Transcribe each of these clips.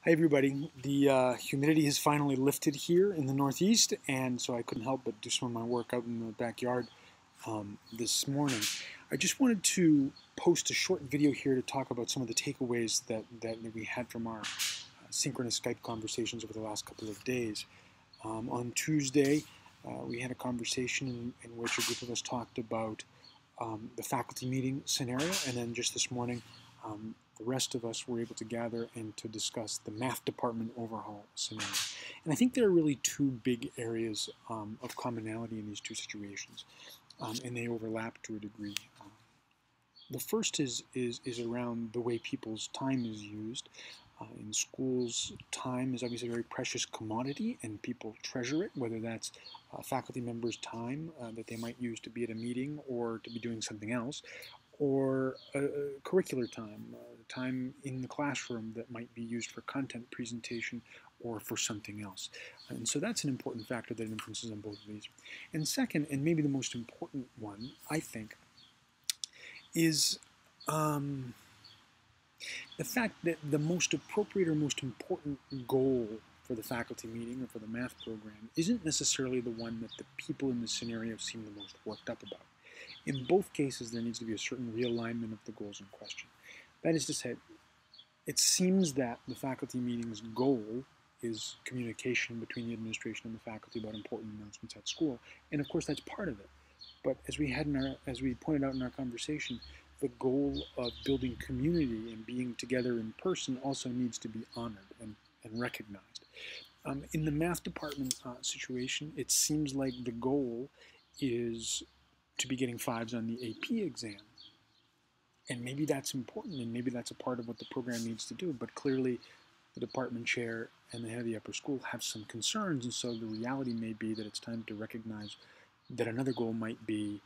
Hi everybody. The humidity has finally lifted here in the Northeast, and so I couldn't help but do some of my work out in the backyard this morning. I just wanted to post a short video here to talk about some of the takeaways that we had from our synchronous Skype conversations over the last couple of days. On Tuesday, we had a conversation in which a group of us talked about the faculty meeting scenario, and then just this morning, the rest of us were able to gather and to discuss the math department overhaul scenario. And I think there are really two big areas of commonality in these two situations, and they overlap to a degree. The first is around the way people's time is used. In schools, time is obviously a very precious commodity, and people treasure it, whether that's faculty members' time that they might use to be at a meeting or to be doing something else, or curricular time, time in the classroom that might be used for content presentation or for something else. And so that's an important factor that influences on both of these. And second, and maybe the most important one, I think, is the fact that the most appropriate or most important goal for the faculty meeting or for the math program isn't necessarily the one that the people in the scenario seem the most worked up about. In both cases, there needs to be a certain realignment of the goals in question. That is to say, it seems that the faculty meeting's goal is communication between the administration and the faculty about important announcements at school, and of course that's part of it. But as we pointed out in our conversation, the goal of building community and being together in person also needs to be honored and recognized. In the math department situation, it seems like the goal is to be getting 5s on the AP exam. And maybe that's important, and maybe that's a part of what the program needs to do, but clearly the department chair and the head of the upper school have some concerns, and so the reality may be that it's time to recognize that another goal might be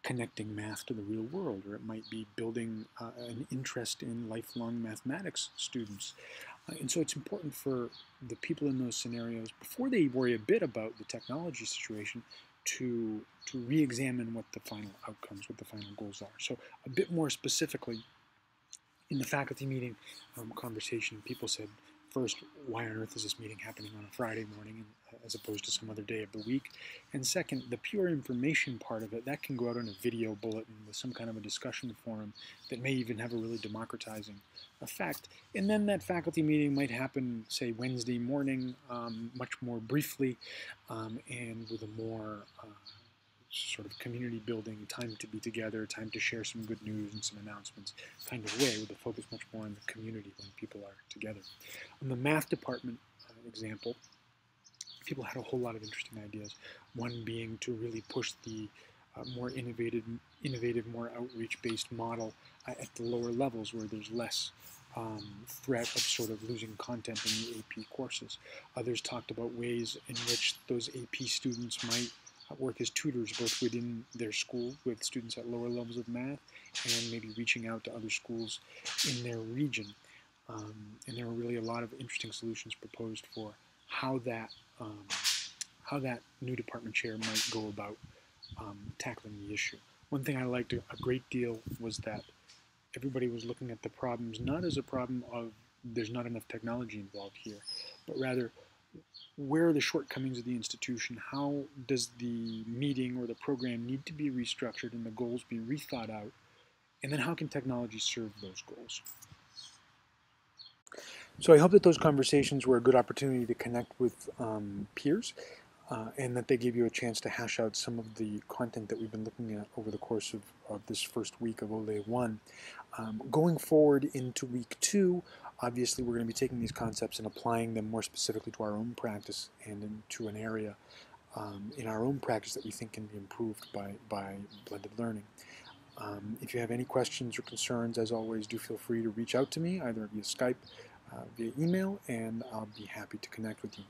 connecting math to the real world, or it might be building an interest in lifelong mathematics students. And so it's important for the people in those scenarios, before they worry a bit about the technology situation, to re-examine what the final outcomes, what the final goals are. So a bit more specifically, in the faculty meeting conversation, people said, first, why on earth is this meeting happening on a Friday morning as opposed to some other day of the week? And second, the pure information part of it, that can go out on a video bulletin with some kind of a discussion forum that may even have a really democratizing effect. And then that faculty meeting might happen, say, Wednesday morning, much more briefly, and with a more sort of community building, time to be together, time to share some good news and some announcements kind of way, with the focus much more on the community when people are together. In the math department example, people had a whole lot of interesting ideas. One being to really push the more innovative, more outreach-based model at the lower levels where there's less threat of sort of losing content in the AP courses. Others talked about ways in which those AP students might work as tutors both within their school with students at lower levels of math and maybe reaching out to other schools in their region. And there were really a lot of interesting solutions proposed for how that new department chair might go about tackling the issue. One thing I liked a great deal was that everybody was looking at the problems not as a problem of there's not enough technology involved here, but rather, where are the shortcomings of the institution? How does the meeting or the program need to be restructured and the goals be rethought out? And then how can technology serve those goals? So I hope that those conversations were a good opportunity to connect with peers and that they gave you a chance to hash out some of the content that we've been looking at over the course of this first week of OLE 1. Going forward into week 2, obviously we're going to be taking these concepts and applying them more specifically to our own practice and into an area in our own practice that we think can be improved by blended learning. If you have any questions or concerns, as always, do feel free to reach out to me either via Skype, via email, and I'll be happy to connect with you.